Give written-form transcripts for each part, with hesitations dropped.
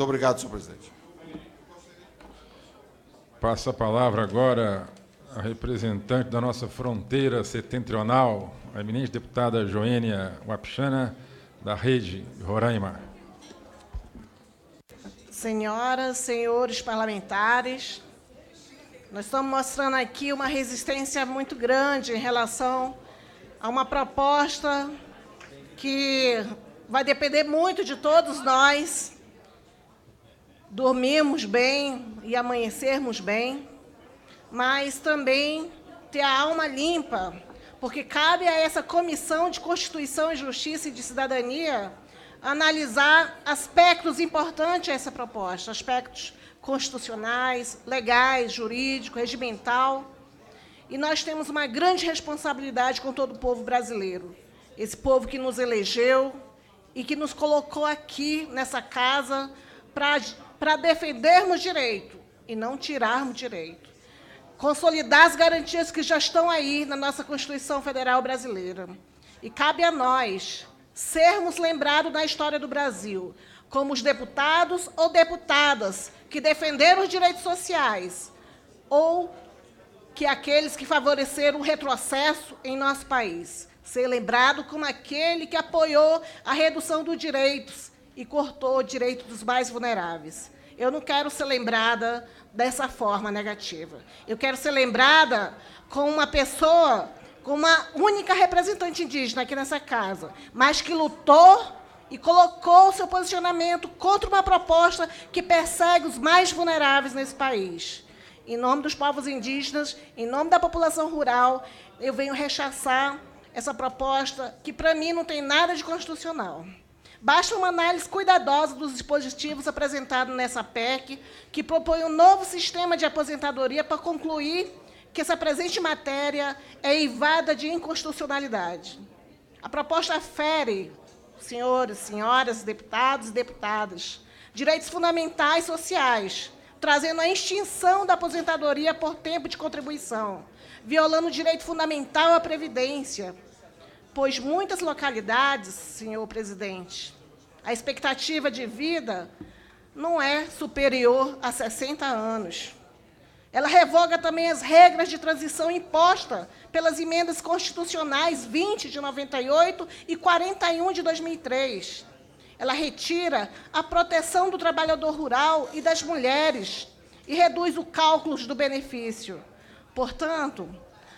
Muito obrigado, senhor presidente. Passo a palavra agora à representante da nossa fronteira setentrional, a eminente deputada Joênia Wapichana, da Rede Roraima. Senhoras, senhores parlamentares, nós estamos mostrando aqui uma resistência muito grande em relação a uma proposta que vai depender muito de todos nós dormirmos bem e amanhecermos bem, mas também ter a alma limpa, porque cabe a essa Comissão de Constituição e Justiça e de Cidadania analisar aspectos importantes dessa proposta, aspectos constitucionais, legais, jurídico, regimental. E nós temos uma grande responsabilidade com todo o povo brasileiro, esse povo que nos elegeu e que nos colocou aqui nessa casa para defendermos direito e não tirarmos direito. Consolidar as garantias que já estão aí na nossa Constituição Federal Brasileira. E cabe a nós sermos lembrados na história do Brasil como os deputados ou deputadas que defenderam os direitos sociais ou que aqueles que favoreceram o retrocesso em nosso país. Ser lembrado como aquele que apoiou a redução dos direitos e cortou o direito dos mais vulneráveis. Eu não quero ser lembrada dessa forma negativa. Eu quero ser lembrada como uma pessoa, como uma única representante indígena aqui nessa casa, mas que lutou e colocou o seu posicionamento contra uma proposta que persegue os mais vulneráveis nesse país. Em nome dos povos indígenas, em nome da população rural, eu venho rechaçar essa proposta que, para mim, não tem nada de constitucional. Basta uma análise cuidadosa dos dispositivos apresentados nessa PEC, que propõe um novo sistema de aposentadoria para concluir que essa presente matéria é eivada de inconstitucionalidade. A proposta fere, senhores, senhoras, deputados e deputadas, direitos fundamentais sociais, trazendo a extinção da aposentadoria por tempo de contribuição, violando o direito fundamental à previdência, pois muitas localidades, senhor presidente, a expectativa de vida não é superior a 60 anos. Ela revoga também as regras de transição impostas pelas emendas constitucionais 20 de 98 e 41 de 2003. Ela retira a proteção do trabalhador rural e das mulheres e reduz o cálculo do benefício. Portanto,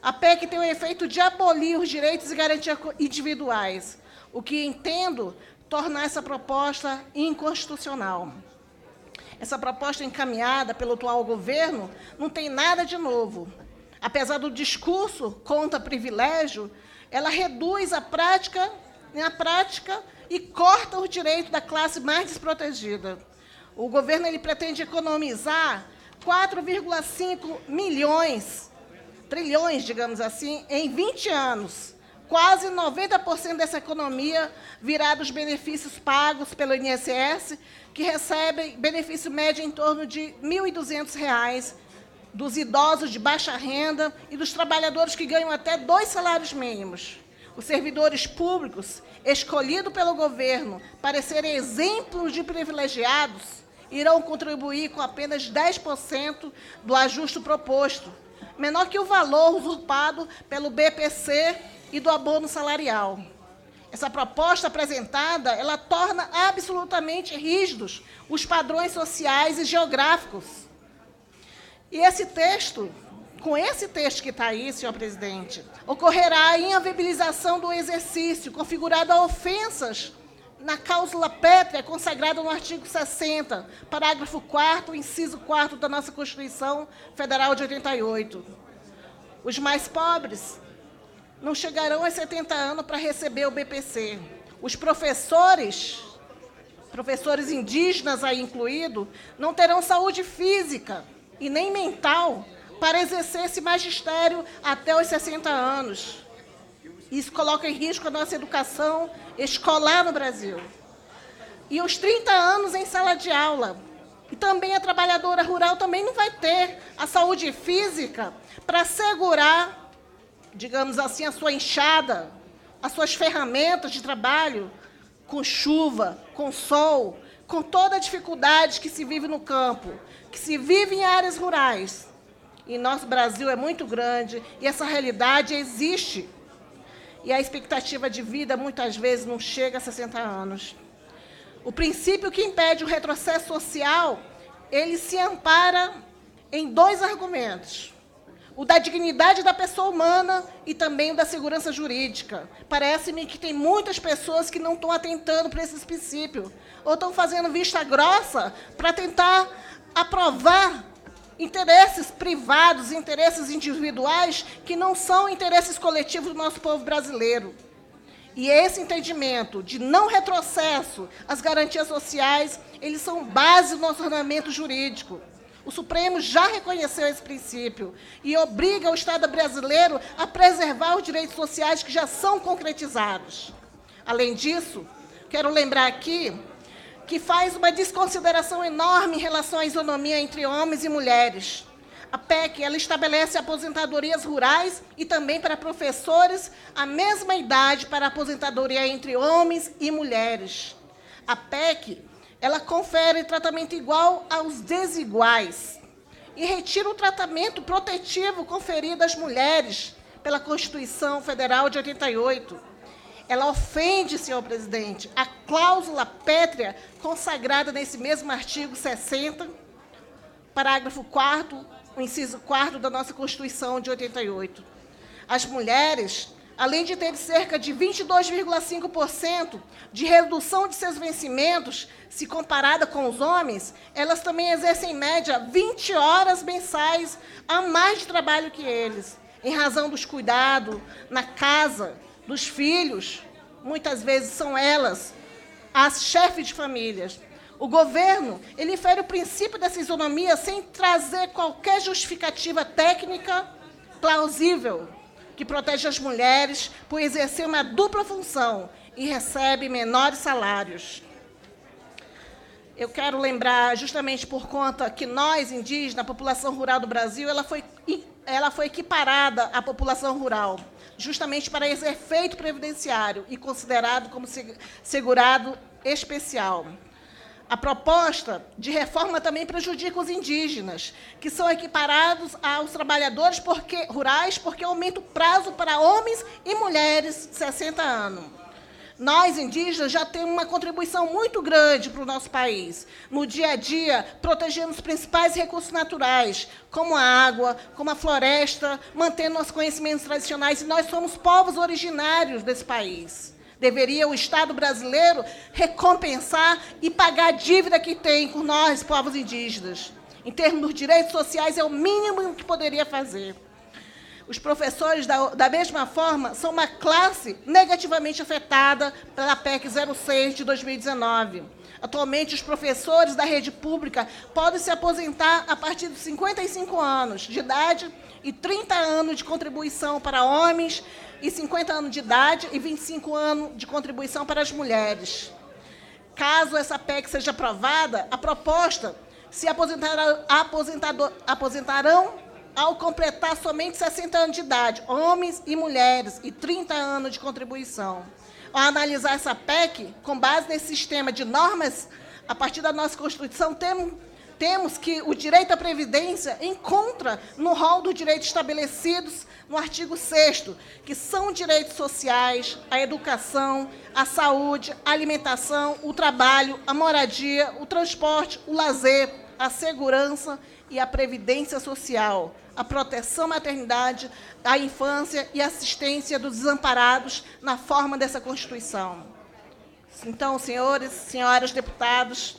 a PEC tem o efeito de abolir os direitos e garantias individuais, o que entendo tornar essa proposta inconstitucional. Essa proposta encaminhada pelo atual governo não tem nada de novo. Apesar do discurso contra privilégio, ela reduz na prática e corta os direitos da classe mais desprotegida. O governo pretende economizar 4,5 trilhões, digamos assim, em 20 anos. Quase 90% dessa economia virá dos benefícios pagos pelo INSS, que recebem benefício médio em torno de R$ 1.200, dos idosos de baixa renda e dos trabalhadores que ganham até 2 salários mínimos. Os servidores públicos, escolhidos pelo governo para serem exemplos de privilegiados, irão contribuir com apenas 10% do ajuste proposto, menor que o valor usurpado pelo BPC e do abono salarial. Essa proposta apresentada, ela torna absolutamente rígidos os padrões sociais e geográficos. E esse texto, com esse texto que está aí, senhor presidente, ocorrerá a inviabilização do exercício, configurado a ofensas na cláusula pétrea consagrada no artigo 60, parágrafo 4º, inciso 4º da nossa Constituição Federal de 88. Os mais pobres não chegarão aos 70 anos para receber o BPC. Os professores indígenas aí incluídos, não terão saúde física e nem mental para exercer esse magistério até os 60 anos. Isso coloca em risco a nossa educação escolar no Brasil. E os 30 anos em sala de aula. E também a trabalhadora rural também não vai ter a saúde física para segurar, digamos assim, a sua enxada, as suas ferramentas de trabalho, com chuva, com sol, com toda a dificuldade que se vive no campo, que se vive em áreas rurais. E nosso Brasil é muito grande e essa realidade existe. E a expectativa de vida, muitas vezes, não chega a 60 anos. O princípio que impede o retrocesso social, ele se ampara em 2 argumentos. O da dignidade da pessoa humana e também o da segurança jurídica. Parece-me que tem muitas pessoas que não estão atentando para esses princípios, ou estão fazendo vista grossa para tentar aprovar interesses privados, interesses individuais, que não são interesses coletivos do nosso povo brasileiro. E esse entendimento de não retrocesso às garantias sociais, eles são base do nosso ordenamento jurídico. O Supremo já reconheceu esse princípio e obriga o Estado brasileiro a preservar os direitos sociais que já são concretizados. Além disso, quero lembrar aqui que faz uma desconsideração enorme em relação à isonomia entre homens e mulheres. A PEC, ela estabelece aposentadorias rurais e também para professores a mesma idade para a aposentadoria entre homens e mulheres. A PEC, ela confere tratamento igual aos desiguais e retira o tratamento protetivo conferido às mulheres pela Constituição Federal de 88. Ela ofende, senhor presidente, a cláusula pétrea consagrada nesse mesmo artigo 60, parágrafo 4º, o inciso 4º da nossa Constituição de 88. As mulheres, além de ter cerca de 22,5% de redução de seus vencimentos, se comparada com os homens, elas também exercem, em média, 20 horas mensais a mais de trabalho que eles, em razão dos cuidados na casa, dos filhos. Muitas vezes são elas as chefes de famílias. O governo, ele infere o princípio dessa isonomia sem trazer qualquer justificativa técnica plausível que protege as mulheres por exercer uma dupla função e recebe menores salários. Eu quero lembrar, justamente por conta que nós, indígenas, a população rural do Brasil, ela foi equiparada à população rural, justamente para esse efeito previdenciário e considerado como segurado especial. A proposta de reforma também prejudica os indígenas, que são equiparados aos trabalhadores rurais porque aumenta o prazo para homens e mulheres de 60 anos. Nós, indígenas, já temos uma contribuição muito grande para o nosso país. No dia a dia, protegendo os principais recursos naturais, como a água, como a floresta, mantendo nossos conhecimentos tradicionais, e nós somos povos originários desse país. Deveria o Estado brasileiro recompensar e pagar a dívida que tem com nós, povos indígenas. Em termos dos direitos sociais, é o mínimo que poderia fazer. Os professores, da mesma forma, são uma classe negativamente afetada pela PEC 06 de 2019. Atualmente, os professores da rede pública podem se aposentar a partir de 55 anos de idade e 30 anos de contribuição para homens, e 50 anos de idade e 25 anos de contribuição para as mulheres. Caso essa PEC seja aprovada, a proposta se aposentarão ao completar somente 60 anos de idade, homens e mulheres, e 30 anos de contribuição. Ao analisar essa PEC, com base nesse sistema de normas, a partir da nossa Constituição, temos que o direito à previdência encontra no rol dos direitos estabelecidos no artigo 6º, que são direitos sociais, a educação, a saúde, a alimentação, o trabalho, a moradia, o transporte, o lazer, a segurança e a previdência social, a proteção à maternidade, à infância e assistência dos desamparados na forma dessa Constituição. Então, senhores e senhoras deputados,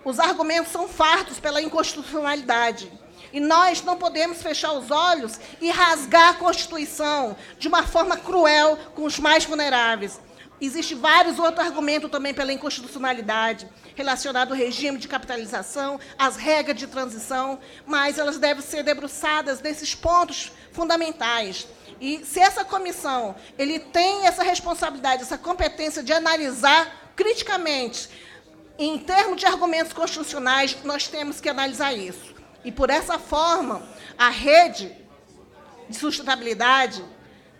os argumentos são fartos pela inconstitucionalidade. E nós não podemos fechar os olhos e rasgar a Constituição de uma forma cruel com os mais vulneráveis. Existem vários outros argumentos também pela inconstitucionalidade, relacionados ao regime de capitalização, às regras de transição, mas elas devem ser debruçadas nesses pontos fundamentais. E se essa comissão ele tem essa responsabilidade, essa competência de analisar criticamente, em termos de argumentos constitucionais, nós temos que analisar isso. E, por essa forma, a rede de sustentabilidade,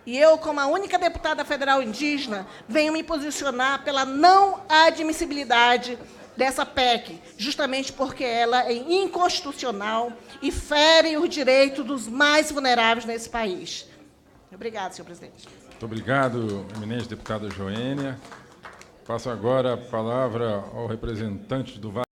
e eu, como a única deputada federal indígena, venho me posicionar pela não admissibilidade dessa PEC, justamente porque ela é inconstitucional e fere os direitos dos mais vulneráveis nesse país. Obrigada, senhor presidente. Muito obrigado, eminente deputada Joênia. Passo agora a palavra ao representante do